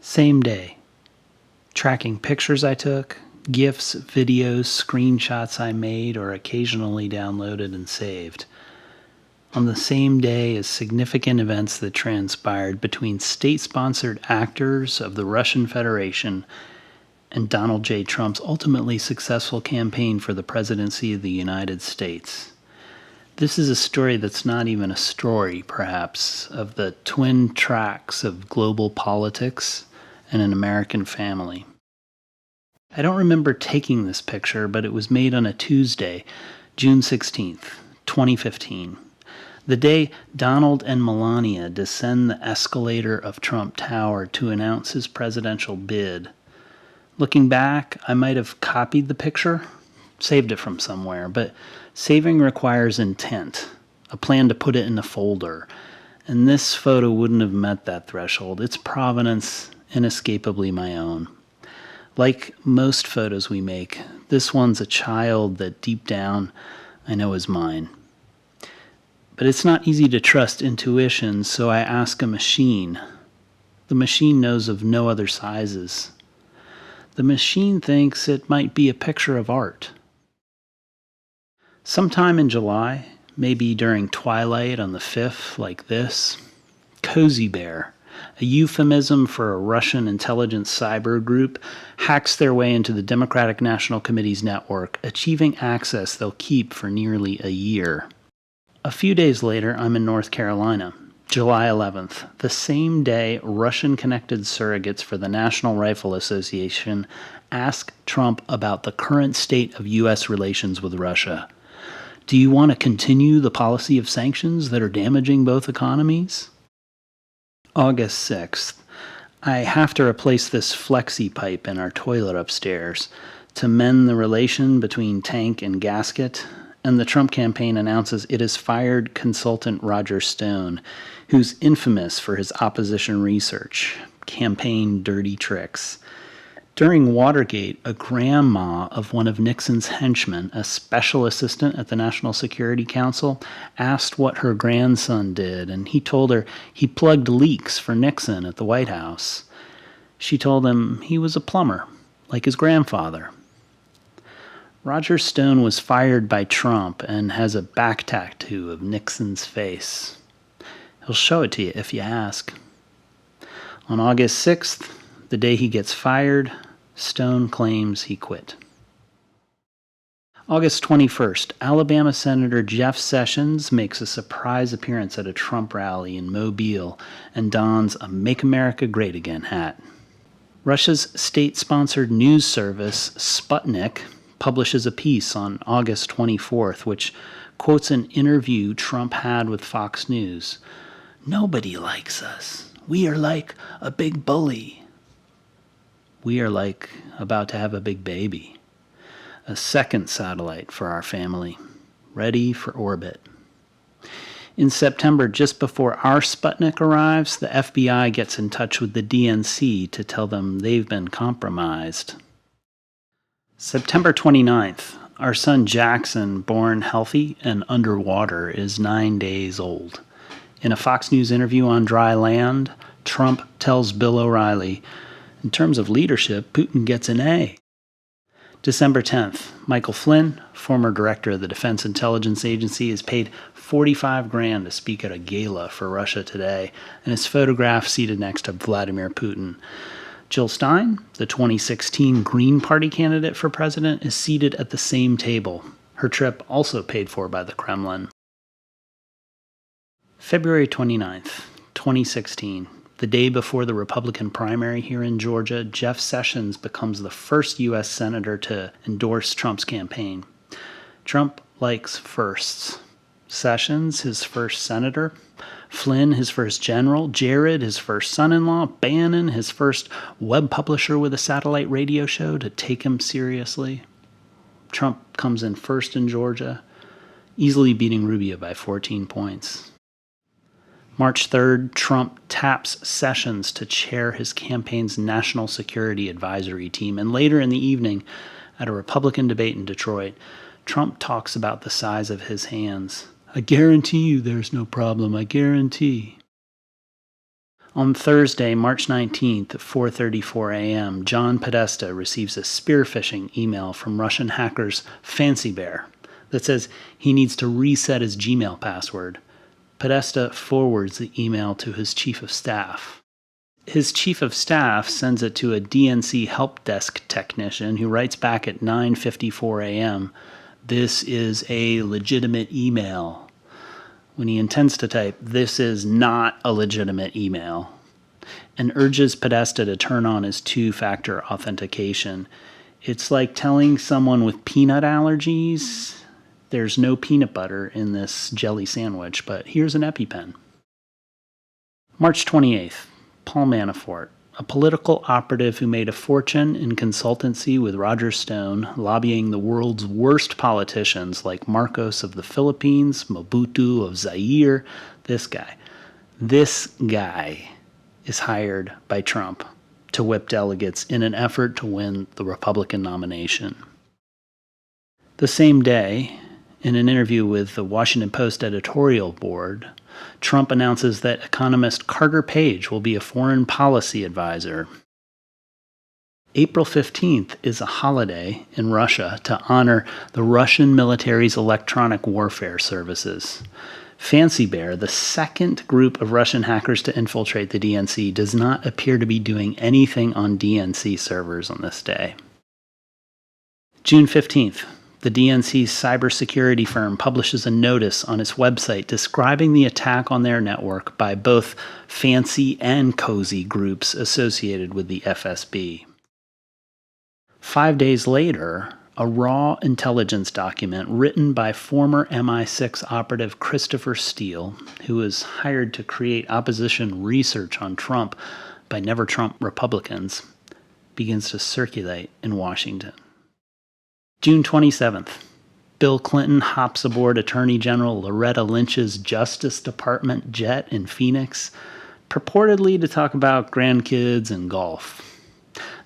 Same day. Tracking pictures I took, GIFs, videos, screenshots I made or occasionally downloaded and saved. On the same day as significant events that transpired between state-sponsored actors of the Russian Federation and Donald J. Trump's ultimately successful campaign for the presidency of the United States. This is a story that's not even a story, perhaps, of the twin tracks of global politics and an American family. I don't remember taking this picture, but it was made on a Tuesday, June 16th, 2015, the day Donald and Melania descend the escalator of Trump Tower to announce his presidential bid. Looking back, I might have copied the picture, saved it from somewhere, but saving requires intent, a plan to put it in a folder, and this photo wouldn't have met that threshold. Its provenance inescapably my own. Like most photos we make, this one's a child that deep down I know is mine. But it's not easy to trust intuition, so I ask a machine. The machine knows of no other sizes. The machine thinks it might be a picture of art. Sometime in July, maybe during twilight on the 5th, like this, Cozy Bear, a euphemism for a Russian intelligence cyber group, hacks their way into the Democratic National Committee's network, achieving access they'll keep for nearly a year. A few days later, I'm in North Carolina, July 11th, the same day Russian-connected surrogates for the National Rifle Association ask Trump about the current state of U.S. relations with Russia. Do you want to continue the policy of sanctions that are damaging both economies? August 6th. I have to replace this flexi pipe in our toilet upstairs to mend the relation between tank and gasket, and the Trump campaign announces it has fired consultant Roger Stone, who's infamous for his opposition research, campaign dirty tricks. During Watergate, a grandma of one of Nixon's henchmen, a special assistant at the National Security Council, asked what her grandson did, and he told her he plugged leaks for Nixon at the White House. She told him he was a plumber, like his grandfather. Roger Stone was fired by Trump and has a back tattoo of Nixon's face. He'll show it to you if you ask. On August 6th, the day he gets fired, Stone claims he quit. August 21st, Alabama Senator Jeff Sessions makes a surprise appearance at a Trump rally in Mobile and dons a Make America Great Again hat. Russia's state-sponsored news service, Sputnik, publishes a piece on August 24th, which quotes an interview Trump had with Fox News. "Nobody likes us. We are like a big bully. We are like about to have a big baby. A second satellite for our family, ready for orbit." In September, just before our Sputnik arrives, the FBI gets in touch with the DNC to tell them they've been compromised. September 29th, our son Jackson, born healthy and underwater, is 9 days old. In a Fox News interview on dry land, Trump tells Bill O'Reilly, "In terms of leadership, Putin gets an A." December 10th, Michael Flynn, former director of the Defense Intelligence Agency, is paid $45,000 to speak at a gala for Russia Today, and is photographed seated next to Vladimir Putin. Jill Stein, the 2016 Green Party candidate for president, is seated at the same table, her trip also paid for by the Kremlin. February 29th, 2016, the day before the Republican primary here in Georgia, Jeff Sessions becomes the first U.S. senator to endorse Trump's campaign. Trump likes firsts. Sessions, his first senator; Flynn, his first general; Jared, his first son-in-law; Bannon, his first web publisher with a satellite radio show to take him seriously. Trump comes in first in Georgia, easily beating Rubio by 14 points. March 3rd, Trump taps Sessions to chair his campaign's National Security Advisory Team, and later in the evening, at a Republican debate in Detroit, Trump talks about the size of his hands. "I guarantee you there's no problem, I guarantee." On Thursday, March 19th at 4:34 a.m., John Podesta receives a spearphishing email from Russian hackers Fancy Bear that says he needs to reset his Gmail password. Podesta forwards the email to his chief of staff. His chief of staff sends it to a DNC help desk technician who writes back at 9:54 a.m., "This is a legitimate email," when he intends to type, "This is not a legitimate email," and urges Podesta to turn on his two-factor authentication. It's like telling someone with peanut allergies, "There's no peanut butter in this jelly sandwich, but here's an EpiPen." March 28th, Paul Manafort, a political operative who made a fortune in consultancy with Roger Stone, lobbying the world's worst politicians like Marcos of the Philippines, Mobutu of Zaire. This guy is hired by Trump to whip delegates in an effort to win the Republican nomination. The same day, in an interview with the Washington Post editorial board, Trump announces that economist Carter Page will be a foreign policy advisor. April 15th is a holiday in Russia to honor the Russian military's electronic warfare services. Fancy Bear, the second group of Russian hackers to infiltrate the DNC, does not appear to be doing anything on DNC servers on this day. June 15th. The DNC's cybersecurity firm publishes a notice on its website describing the attack on their network by both Fancy and Cozy groups associated with the FSB. 5 days later, a raw intelligence document written by former MI6 operative Christopher Steele, who was hired to create opposition research on Trump by Never Trump Republicans, begins to circulate in Washington. June 27th, Bill Clinton hops aboard Attorney General Loretta Lynch's Justice Department jet in Phoenix, purportedly to talk about grandkids and golf.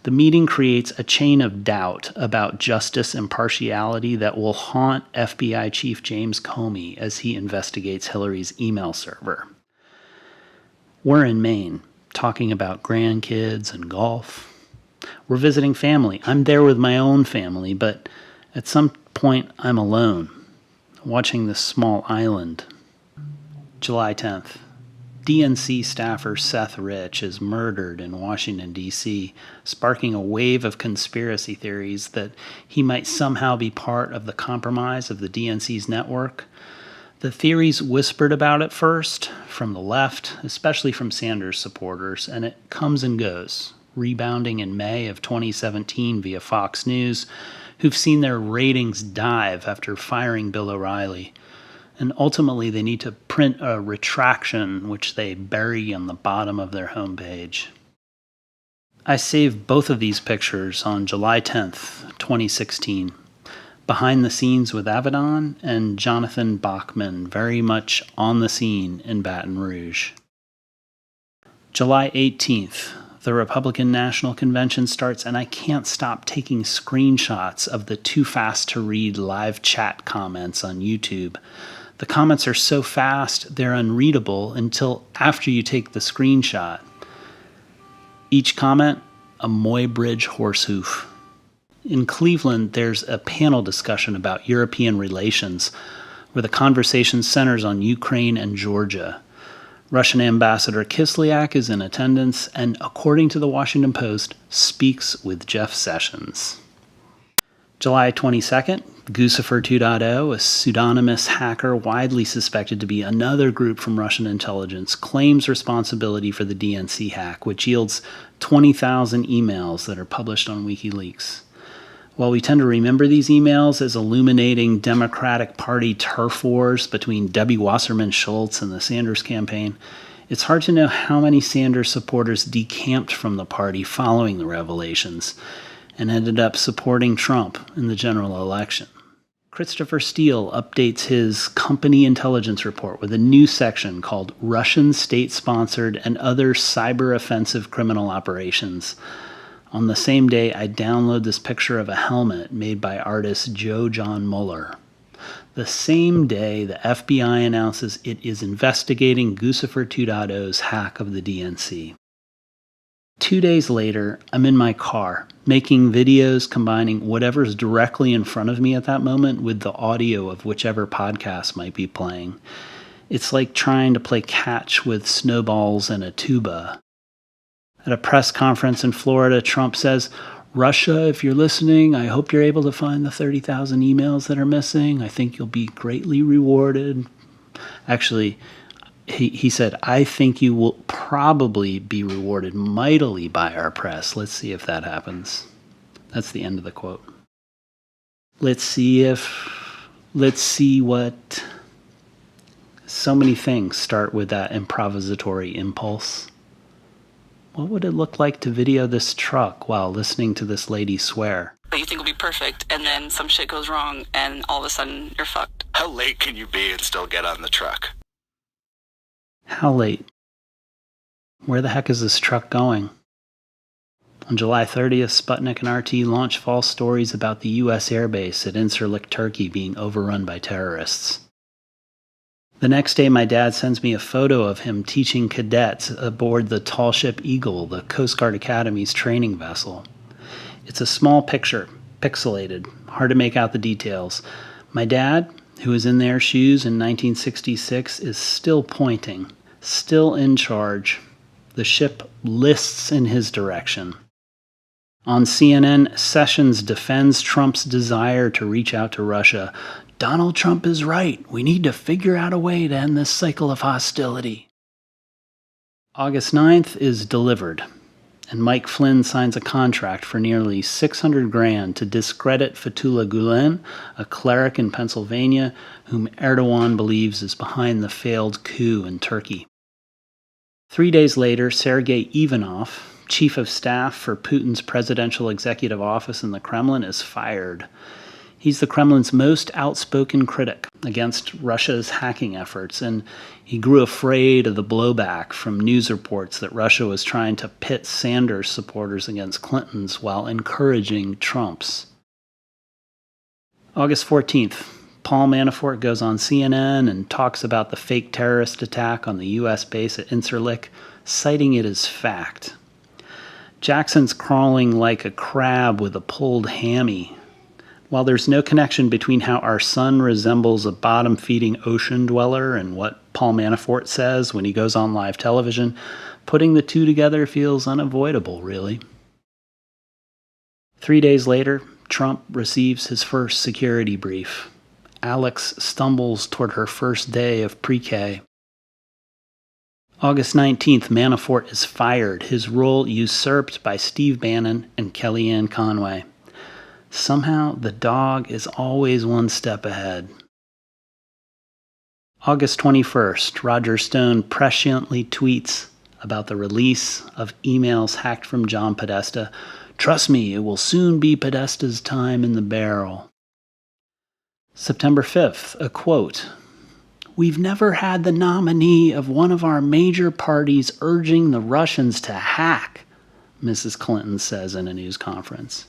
The meeting creates a chain of doubt about justice impartiality that will haunt FBI Chief James Comey as he investigates Hillary's email server. We're in Maine, talking about grandkids and golf. We're visiting family. I'm there with my own family, but at some point I'm alone, watching this small island. July 10th. DNC staffer Seth Rich is murdered in Washington, D.C., sparking a wave of conspiracy theories that he might somehow be part of the compromise of the DNC's network. The theories whispered about at first from the left, especially from Sanders supporters, and it comes and goes, rebounding in May of 2017 via Fox News, who've seen their ratings dive after firing Bill O'Reilly. And ultimately, they need to print a retraction, which they bury on the bottom of their homepage. I saved both of these pictures on July 10th, 2016, behind the scenes with Avedon and Jonathan Bachman, very much on the scene in Baton Rouge. July 18th, the Republican National Convention starts, and I can't stop taking screenshots of the too fast to read live chat comments on YouTube. The comments are so fast, they're unreadable until after you take the screenshot. Each comment, a Muybridge horsehoof. In Cleveland, there's a panel discussion about European relations, where the conversation centers on Ukraine and Georgia. Russian Ambassador Kislyak is in attendance and, according to the Washington Post, speaks with Jeff Sessions. July 22nd, Guccifer 2.0, a pseudonymous hacker widely suspected to be another group from Russian intelligence, claims responsibility for the DNC hack, which yields 20,000 emails that are published on WikiLeaks. While we tend to remember these emails as illuminating Democratic Party turf wars between Debbie Wasserman Schultz and the Sanders campaign, it's hard to know how many Sanders supporters decamped from the party following the revelations and ended up supporting Trump in the general election. Christopher Steele updates his company intelligence report with a new section called Russian State-Sponsored and Other Cyber-Offensive Criminal Operations. On the same day, I download this picture of a helmet made by artist Joe John Muller. The same day, the FBI announces it is investigating Guccifer 2.0's hack of the DNC. 2 days later, I'm in my car, making videos combining whatever's directly in front of me at that moment with the audio of whichever podcast might be playing. It's like trying to play catch with snowballs and a tuba. At a press conference in Florida, Trump says, "Russia, if you're listening, I hope you're able to find the 30,000 emails that are missing. I think you'll be greatly rewarded." Actually, he said, "I think you will probably be rewarded mightily by our press. Let's see if that happens." That's the end of the quote. Let's see what... So many things start with that improvisatory impulse. What would it look like to video this truck while listening to this lady swear? But you think will be perfect, and then some shit goes wrong, and all of a sudden you're fucked. How late can you be and still get on the truck? How late? Where the heck is this truck going? On July 30th, Sputnik and RT launched false stories about the U.S. airbase at Incirlik, Turkey being overrun by terrorists. The next day, my dad sends me a photo of him teaching cadets aboard the tall ship Eagle, the Coast Guard Academy's training vessel. It's a small picture, pixelated, hard to make out the details. My dad, who was in their shoes in 1966, is still pointing, still in charge. The ship lists in his direction. On CNN, Sessions defends Trump's desire to reach out to Russia. "Donald Trump is right. We need to figure out a way to end this cycle of hostility." August 9th is delivered, and Mike Flynn signs a contract for nearly $600,000 to discredit Fethullah Gulen, a cleric in Pennsylvania whom Erdogan believes is behind the failed coup in Turkey. 3 days later, Sergei Ivanov, chief of staff for Putin's presidential executive office in the Kremlin, is fired. He's the Kremlin's most outspoken critic against Russia's hacking efforts, and he grew afraid of the blowback from news reports that Russia was trying to pit Sanders supporters against Clinton's while encouraging Trump's. August 14th, Paul Manafort goes on CNN and talks about the fake terrorist attack on the U.S. base at Incirlik, citing it as fact. Jackson's crawling like a crab with a pulled hammy. While there's no connection between how our son resembles a bottom-feeding ocean dweller and what Paul Manafort says when he goes on live television, putting the two together feels unavoidable, really. 3 days later, Trump receives his first security brief. Alex stumbles toward her first day of pre-K. August 19th, Manafort is fired, his role usurped by Steve Bannon and Kellyanne Conway. Somehow, the dog is always one step ahead. August 21st, Roger Stone presciently tweets about the release of emails hacked from John Podesta. "Trust me, it will soon be Podesta's time in the barrel." September 5th, a quote. "We've never had the nominee of one of our major parties urging the Russians to hack," Mrs. Clinton says in a news conference.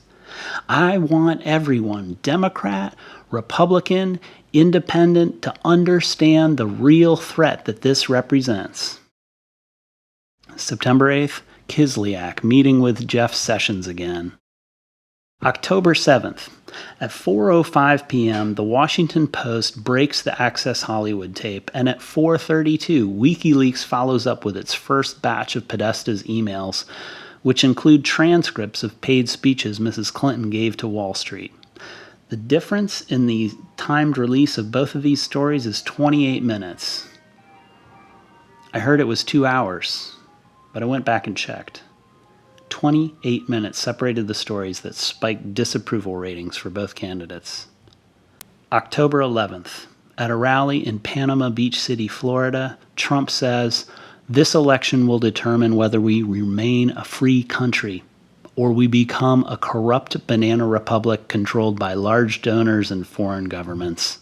"I want everyone, Democrat, Republican, Independent, to understand the real threat that this represents." September 8th, Kislyak meeting with Jeff Sessions again. October 7th, at 4:05 p.m., the Washington Post breaks the Access Hollywood tape, and at 4:32, WikiLeaks follows up with its first batch of Podesta's emails, which include transcripts of paid speeches Mrs. Clinton gave to Wall Street. The difference in the timed release of both of these stories is 28 minutes. I heard it was 2 hours, but I went back and checked. 28 minutes separated the stories that spiked disapproval ratings for both candidates. October 11th, at a rally in Panama Beach City, Florida, Trump says, "This election will determine whether we remain a free country or we become a corrupt banana republic controlled by large donors and foreign governments."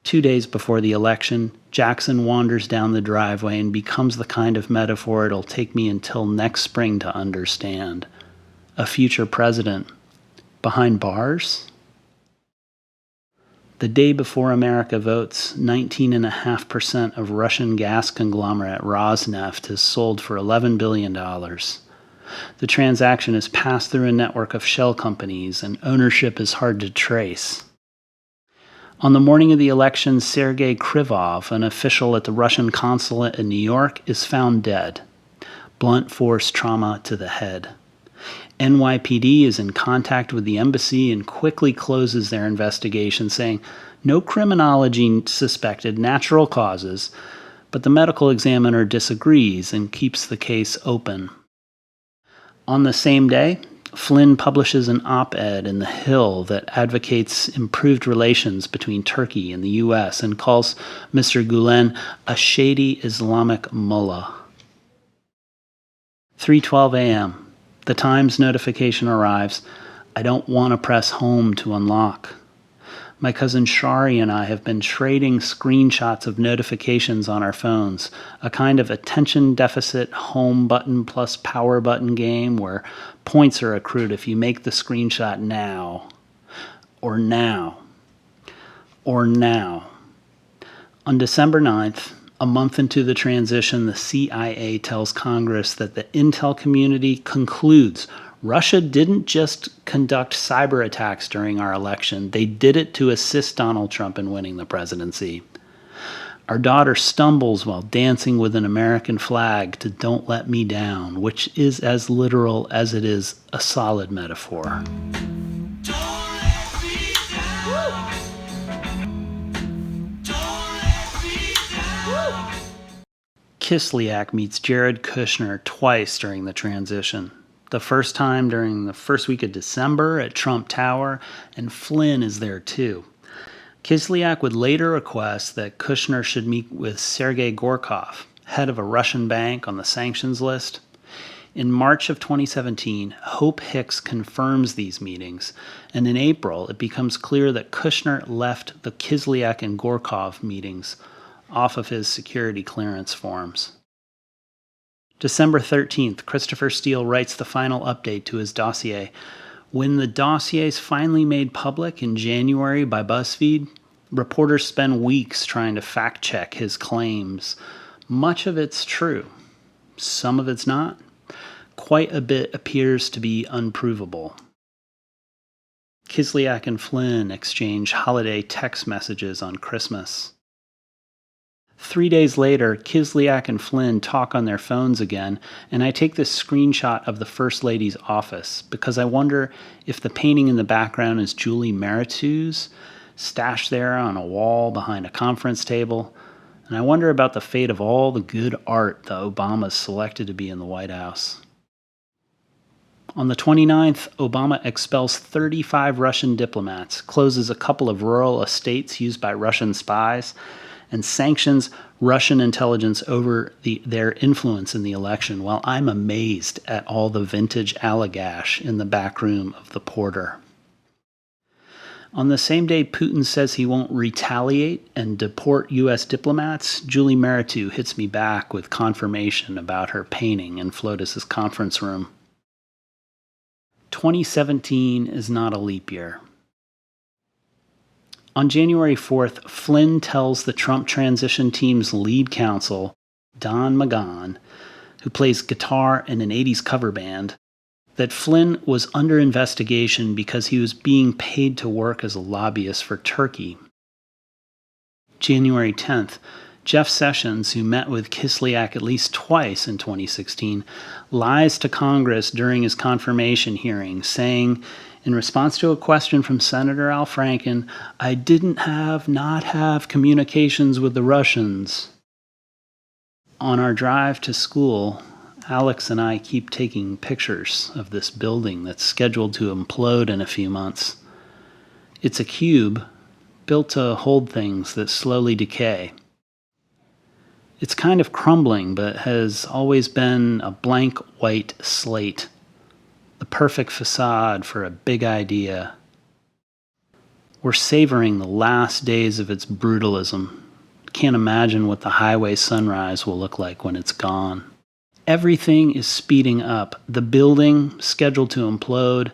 2 days before the election, Jackson wanders down the driveway and becomes the kind of metaphor it'll take me until next spring to understand. A future president behind bars? The day before America votes, 19.5% of Russian gas conglomerate Rosneft is sold for $11 billion. The transaction is passed through a network of shell companies, and ownership is hard to trace. On the morning of the election, Sergei Krivov, an official at the Russian consulate in New York, is found dead. Blunt force trauma to the head. NYPD is in contact with the embassy and quickly closes their investigation, saying no criminology suspected, natural causes, but the medical examiner disagrees and keeps the case open. On the same day, Flynn publishes an op-ed in The Hill that advocates improved relations between Turkey and the U.S. and calls Mr. Gulen a shady Islamic mullah. 3:12 a.m. The Times notification arrives. I don't want to press home to unlock. My cousin Shari and I have been trading screenshots of notifications on our phones, a kind of attention deficit home button plus power button game where points are accrued if you make the screenshot now, or now, or now. On December 9th, a month into the transition, the CIA tells Congress that the intel community concludes Russia didn't just conduct cyber attacks during our election. They did it to assist Donald Trump in winning the presidency. Our daughter stumbles while dancing with an American flag to Don't Let Me Down, which is as literal as it is a solid metaphor. Kislyak meets Jared Kushner twice during the transition. The first time during the first week of December at Trump Tower, and Flynn is there too. Kislyak would later request that Kushner should meet with Sergei Gorkov, head of a Russian bank on the sanctions list. In March of 2017, Hope Hicks confirms these meetings, and in April it becomes clear that Kushner left the Kislyak and Gorkov meetings off of his security clearance forms. December 13th, Christopher Steele writes the final update to his dossier. When the dossier is finally made public in January by BuzzFeed, reporters spend weeks trying to fact-check his claims. Much of it's true. Some of it's not. Quite a bit appears to be unprovable. Kislyak and Flynn exchange holiday text messages on Christmas. 3 days later, Kislyak and Flynn talk on their phones again, and I take this screenshot of the First Lady's office because I wonder if the painting in the background is Julie Meritu's, stashed there on a wall behind a conference table, and I wonder about the fate of all the good art the Obamas selected to be in the White House. On the 29th, Obama expels 35 Russian diplomats, closes a couple of rural estates used by Russian spies, and sanctions Russian intelligence over their influence in the election, while I'm amazed at all the vintage Allagash in the back room of the Porter. On the same day Putin says he won't retaliate and deport U.S. diplomats, Julie Meritu hits me back with confirmation about her painting in Flotus's conference room. 2017 is not a leap year. On January 4th, Flynn tells the Trump transition team's lead counsel, Don McGahn, who plays guitar in an 80s cover band, that Flynn was under investigation because he was being paid to work as a lobbyist for Turkey. January 10th, Jeff Sessions, who met with Kislyak at least twice in 2016, lies to Congress during his confirmation hearing, saying, in response to a question from Senator Al Franken, I didn't not have communications with the Russians. On our drive to school, Alex and I keep taking pictures of this building that's scheduled to implode in a few months. It's a cube built to hold things that slowly decay. It's kind of crumbling, but has always been a blank white slate. The perfect facade for a big idea. We're savoring the last days of its brutalism. Can't imagine what the highway sunrise will look like when it's gone. Everything is speeding up. The building scheduled to implode,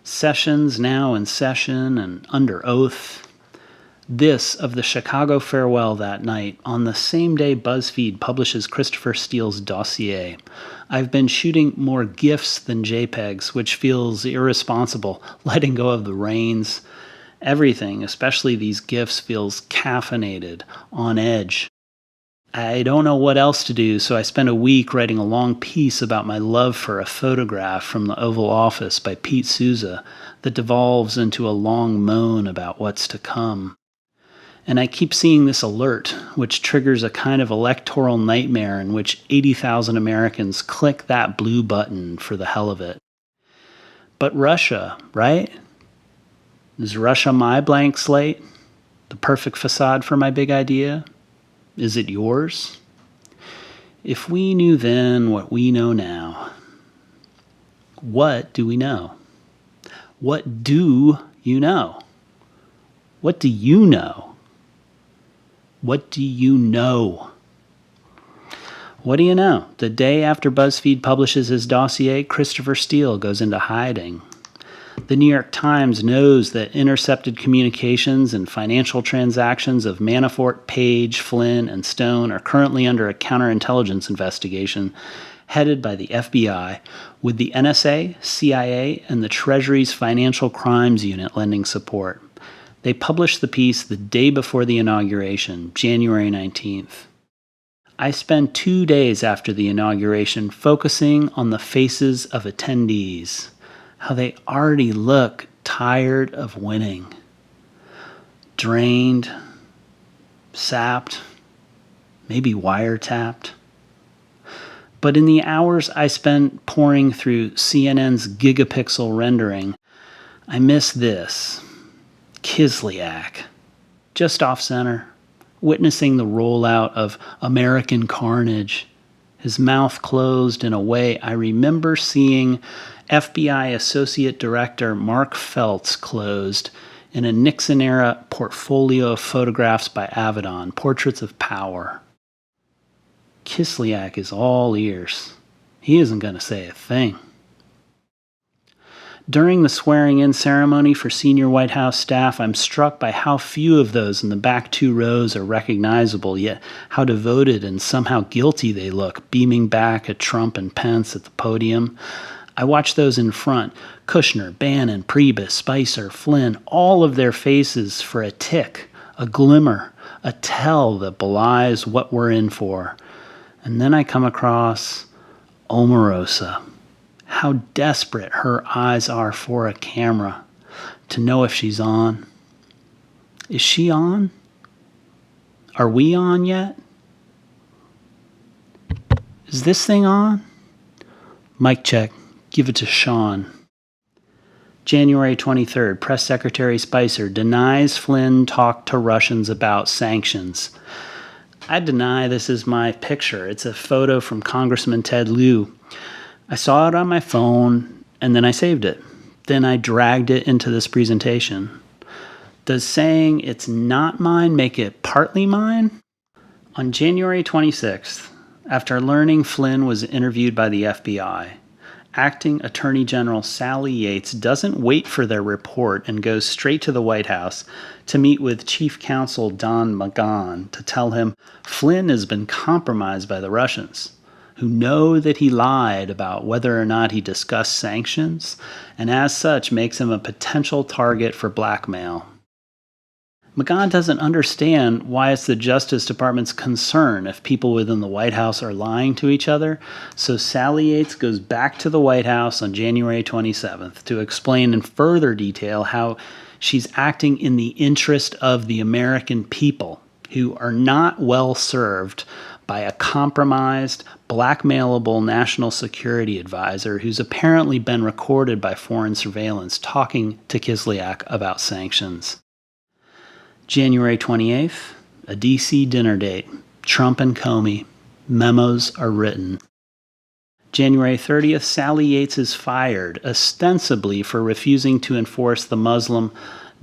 Sessions now in session and under oath. This of the Chicago farewell that night, on the same day BuzzFeed publishes Christopher Steele's dossier. I've been shooting more GIFs than JPEGs, which feels irresponsible, letting go of the reins. Everything, especially these GIFs, feels caffeinated, on edge. I don't know what else to do, so I spent a week writing a long piece about my love for a photograph from the Oval Office by Pete Souza that devolves into a long moan about what's to come. And I keep seeing this alert, which triggers a kind of electoral nightmare in which 80,000 Americans click that blue button for the hell of it. But Russia, right? Is Russia my blank slate? The perfect facade for my big idea? Is it yours? If we knew then what we know now, what do we know? What do you know? What do you know? What do you know? What do you know? The day after BuzzFeed publishes his dossier, Christopher Steele goes into hiding. The New York Times knows that intercepted communications and financial transactions of Manafort, Page, Flynn, and Stone are currently under a counterintelligence investigation headed by the FBI, with the NSA, CIA, and the Treasury's Financial Crimes Unit lending support. They published the piece the day before the inauguration, January 19th. I spent 2 days after the inauguration focusing on the faces of attendees, how they already look tired of winning, drained, sapped, maybe wiretapped. But in the hours I spent poring through CNN's gigapixel rendering, I missed this. Kislyak, just off-center, witnessing the rollout of American carnage, his mouth closed in a way I remember seeing FBI Associate Director Mark Feltz closed in a Nixon-era portfolio of photographs by Avedon, Portraits of Power. Kislyak is all ears. He isn't going to say a thing. During the swearing-in ceremony for senior White House staff, I'm struck by how few of those in the back 2 rows are recognizable, yet how devoted and somehow guilty they look, beaming back at Trump and Pence at the podium. I watch those in front, Kushner, Bannon, Priebus, Spicer, Flynn, all of their faces for a tick, a glimmer, a tell that belies what we're in for. And then I come across Omarosa. How desperate her eyes are for a camera, to know if she's on. Is she on? Are we on yet? Is this thing on? Mic check. Give it to Sean. January 23rd, Press Secretary Spicer denies Flynn talked to Russians about sanctions. I deny this is my picture. It's a photo from Congressman Ted Lieu. I saw it on my phone, and then I saved it. Then I dragged it into this presentation. Does saying it's not mine make it partly mine? On January 26th, after learning Flynn was interviewed by the FBI, Acting Attorney General Sally Yates doesn't wait for their report and goes straight to the White House to meet with Chief Counsel Don McGahn to tell him Flynn has been compromised by the Russians, who know that he lied about whether or not he discussed sanctions, and as such makes him a potential target for blackmail. McGahn doesn't understand why it's the Justice Department's concern if people within the White House are lying to each other, so Sally Yates goes back to the White House on January 27th to explain in further detail how she's acting in the interest of the American people, who are not well served by a compromised, blackmailable national security advisor who's apparently been recorded by foreign surveillance talking to Kislyak about sanctions. January 28th, a D.C. dinner date. Trump and Comey. Memos are written. January 30th, Sally Yates is fired, ostensibly for refusing to enforce the Muslim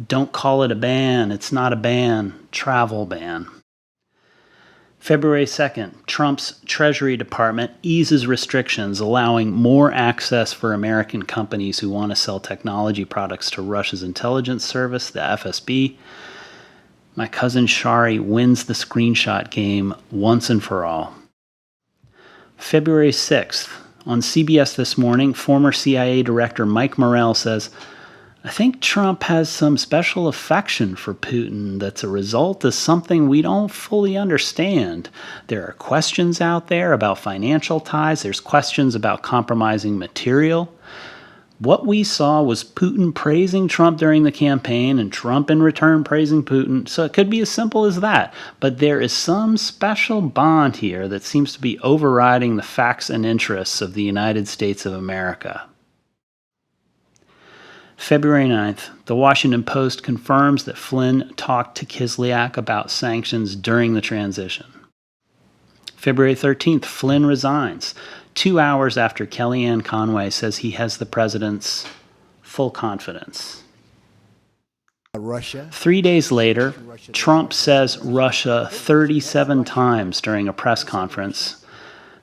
"don't call it a ban, it's not a ban" travel ban. February 2nd, Trump's Treasury Department eases restrictions, allowing more access for American companies who want to sell technology products to Russia's intelligence service, the FSB. My cousin Shari wins the screenshot game once and for all. February 6th. On CBS This Morning, former CIA Director Mike Morrell says, I think Trump has some special affection for Putin that's a result of something we don't fully understand. There are questions out there about financial ties. There's questions about compromising material. What we saw was Putin praising Trump during the campaign and Trump in return praising Putin. So it could be as simple as that. But there is some special bond here that seems to be overriding the facts and interests of the United States of America. February 9th, the Washington Post confirms that Flynn talked to Kislyak about sanctions during the transition. February 13th, Flynn resigns, 2 hours after Kellyanne Conway says he has the president's full confidence. Russia. 3 days later, Trump says Russia 37 times during a press conference,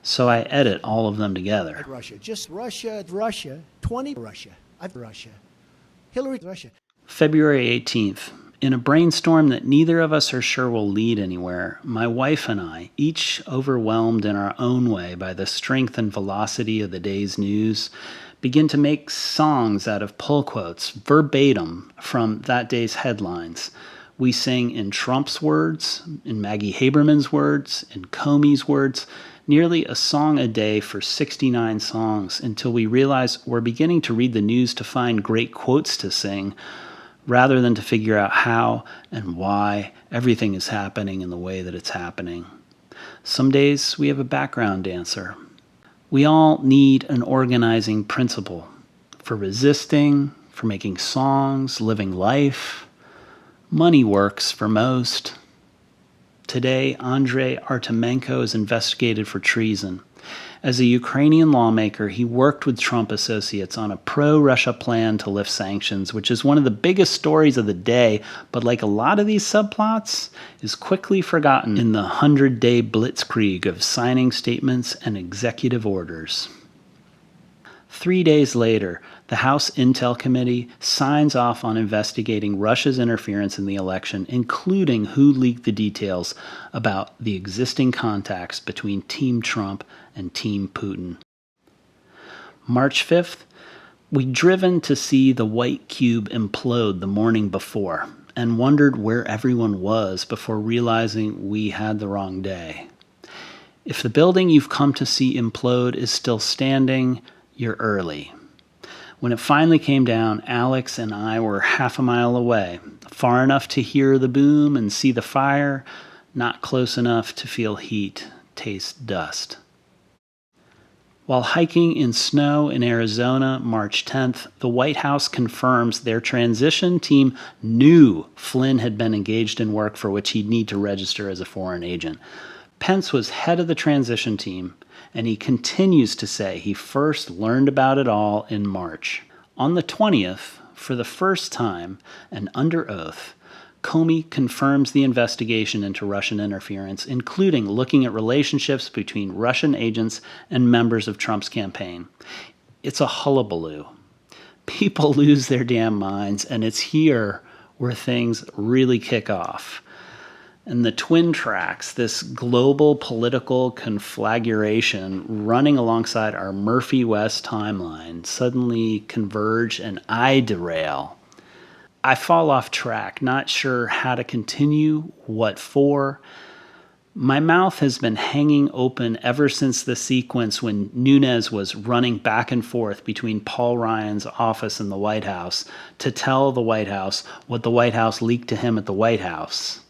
so I edit all of them together. Russia. Just Russia, 20 Russia. Russia. Hillary, Russia. February 18th. In a brainstorm that neither of us are sure will lead anywhere, my wife and I, each overwhelmed in our own way by the strength and velocity of the day's news, begin to make songs out of pull quotes, verbatim from that day's headlines. We sing in Trump's words, in Maggie Haberman's words, in Comey's words, nearly a song a day for 69 songs until we realize we're beginning to read the news to find great quotes to sing, rather than to figure out how and why everything is happening in the way that it's happening. Some days we have a background dancer. We all need an organizing principle for resisting, for making songs, living life. Money works for most. Today, Andrei Artemenko is investigated for treason. As a Ukrainian lawmaker, he worked with Trump associates on a pro-Russia plan to lift sanctions, which is one of the biggest stories of the day, but like a lot of these subplots, is quickly forgotten in the 100-day blitzkrieg of signing statements and executive orders. 3 days later, the House Intel Committee signs off on investigating Russia's interference in the election, including who leaked the details about the existing contacts between Team Trump and Team Putin. March 5th, we'd driven to see the White Cube implode the morning before and wondered where everyone was before realizing we had the wrong day. If the building you've come to see implode is still standing, you're early. When it finally came down, Alex and I were half a mile away, far enough to hear the boom and see the fire, not close enough to feel heat, taste dust. While hiking in snow in Arizona, March 10th, the White House confirms their transition team knew Flynn had been engaged in work for which he'd need to register as a foreign agent. Pence was head of the transition team, and he continues to say he first learned about it all in March. On the 20th, for the first time, and under oath, Comey confirms the investigation into Russian interference, including looking at relationships between Russian agents and members of Trump's campaign. It's a hullabaloo. People lose their damn minds, and it's here where things really kick off. And the twin tracks, this global political conflagration running alongside our Murphy West timeline, suddenly converge and I derail. I fall off track, not sure how to continue, what for. My mouth has been hanging open ever since the sequence when Nunes was running back and forth between Paul Ryan's office and the White House to tell the White House what the White House leaked to him at the White House.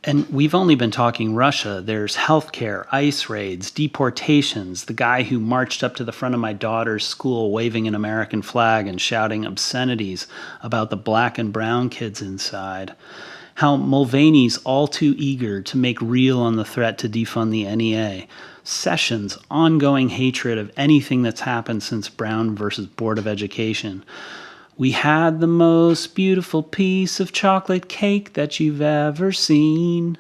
And we've only been talking Russia. There's healthcare, ICE raids, deportations, the guy who marched up to the front of my daughter's school waving an American flag and shouting obscenities about the black and brown kids inside. How Mulvaney's all too eager to make real on the threat to defund the NEA. Sessions' ongoing hatred of anything that's happened since Brown versus Board of Education. We had the most beautiful piece of chocolate cake that you've ever seen,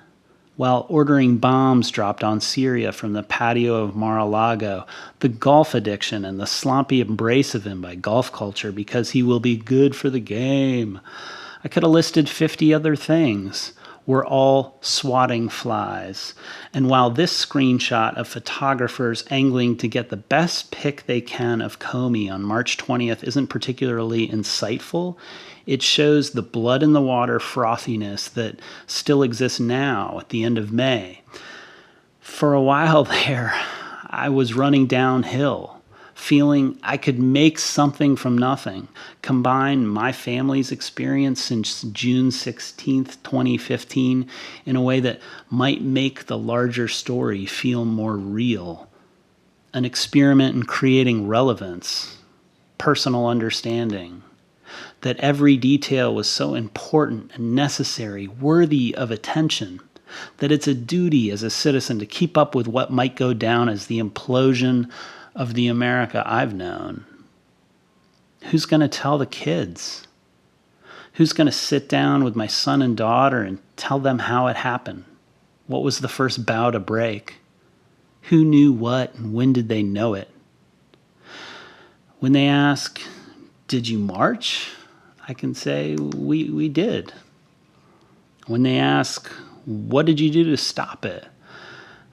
while ordering bombs dropped on Syria from the patio of Mar-a-Lago, the golf addiction and the sloppy embrace of him by golf culture because he will be good for the game. I could have listed 50 other things. We're all swatting flies. And while this screenshot of photographers angling to get the best pic they can of Comey on March 20th isn't particularly insightful, it shows the blood in the water frothiness that still exists now at the end of May. For a while there, I was running downhill, feeling I could make something from nothing, combine my family's experience since June 16th, 2015, in a way that might make the larger story feel more real. An experiment in creating relevance, personal understanding, that every detail was so important and necessary, worthy of attention, that it's a duty as a citizen to keep up with what might go down as the implosion of the America I've known. Who's going to tell the kids? Who's going to sit down with my son and daughter and tell them how it happened? What was the first bow to break? Who knew what and when did they know it? When they ask, did you march? I can say, we did. When they ask, what did you do to stop it?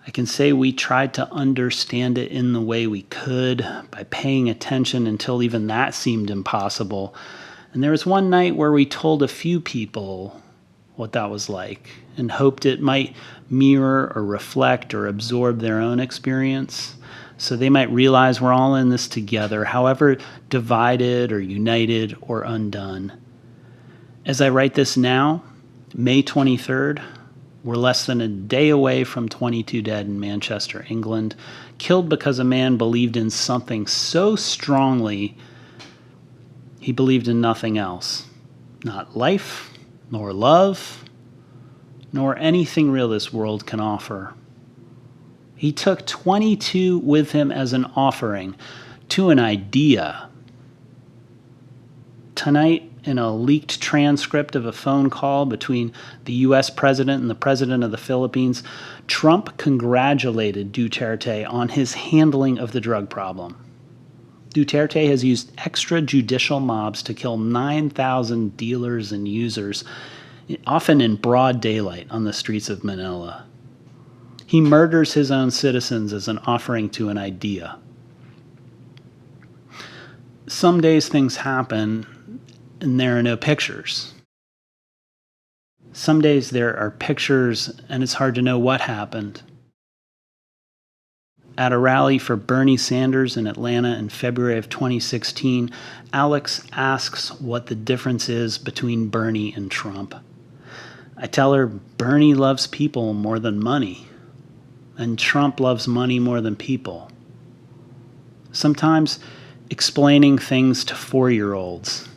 I can say we tried to understand it in the way we could by paying attention until even that seemed impossible. And there was one night where we told a few people what that was like and hoped it might mirror or reflect or absorb their own experience so they might realize we're all in this together, however divided or united or undone. As I write this now, May 23rd, we're less than a day away from 22 dead in Manchester, England, killed because a man believed in something so strongly he believed in nothing else. Not life, nor love, nor anything real this world can offer. He took 22 with him as an offering to an idea. Tonight, in a leaked transcript of a phone call between the U.S. president and the president of the Philippines, Trump congratulated Duterte on his handling of the drug problem. Duterte has used extrajudicial mobs to kill 9,000 dealers and users, often in broad daylight on the streets of Manila. He murders his own citizens as an offering to an idea. Some days things happen and there are no pictures. Some days there are pictures and it's hard to know what happened. At a rally for Bernie Sanders in Atlanta in February of 2016, Alex asks what the difference is between Bernie and Trump. I tell her Bernie loves people more than money, and Trump loves money more than people. Sometimes explaining things to 4-year-olds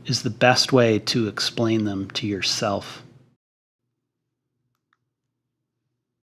is the best way to explain them to yourself.